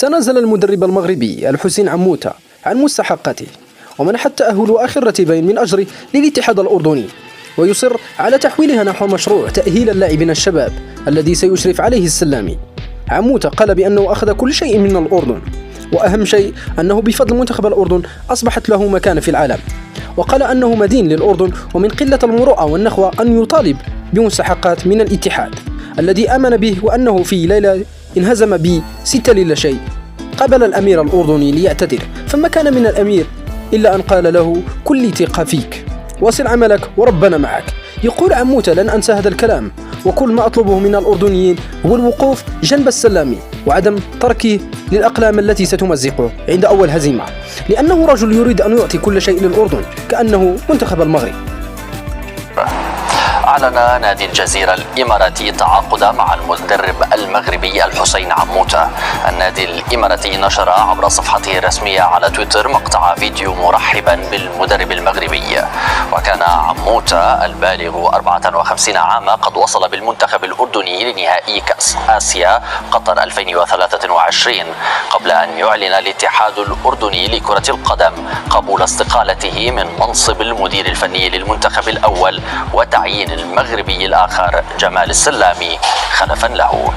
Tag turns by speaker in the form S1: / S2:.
S1: تنازل المدرب المغربي الحسين عموتة عن مستحقاته ومنح التأهل آخر راتبين من أجره للاتحاد الأردني، ويصر على تحويلها نحو مشروع تأهيل اللاعبين الشباب الذي سيشرف عليه السلامي. عموتة قال بأنه أخذ كل شيء من الأردن، وأهم شيء أنه بفضل منتخب الأردن أصبحت له مكانة في العالم، وقال أنه مدين للأردن ومن قلة المروءة والنخوة أن يطالب بمستحقات من الاتحاد الذي آمن به، وأنه في ليلة انهزم ب6-0 قبل الأمير الأردني ليعتذر، فما كان من الأمير إلا أن قال له كل ثقة فيك، واصل عملك وربنا معك. يقول عموتة لن أنسى هذا الكلام، وكل ما أطلبه من الأردنيين هو الوقوف جنب السلامي وعدم تركه للأقلام التي ستمزقه عند أول هزيمة، لأنه رجل يريد أن يعطي كل شيء للأردن كأنه منتخب المغرب.
S2: أعلن نادي الجزيرة الإماراتي تعاقد مع المدرب المغربي الحسين عموتة. النادي الإماراتي نشر عبر صفحته الرسمية على تويتر مقطع فيديو مرحبا بالمدرب المغربي. وكان عموتة البالغ 54 عاما قد وصل بالمنتخب الأردني لنهائي كأس آسيا قطر 2023 قبل أن يعلن الاتحاد الأردني لكرة القدم قبول استقالته من منصب المدير الفني للمنتخب الأول وتعيين المغربي الآخر جمال السلامي خلفا له.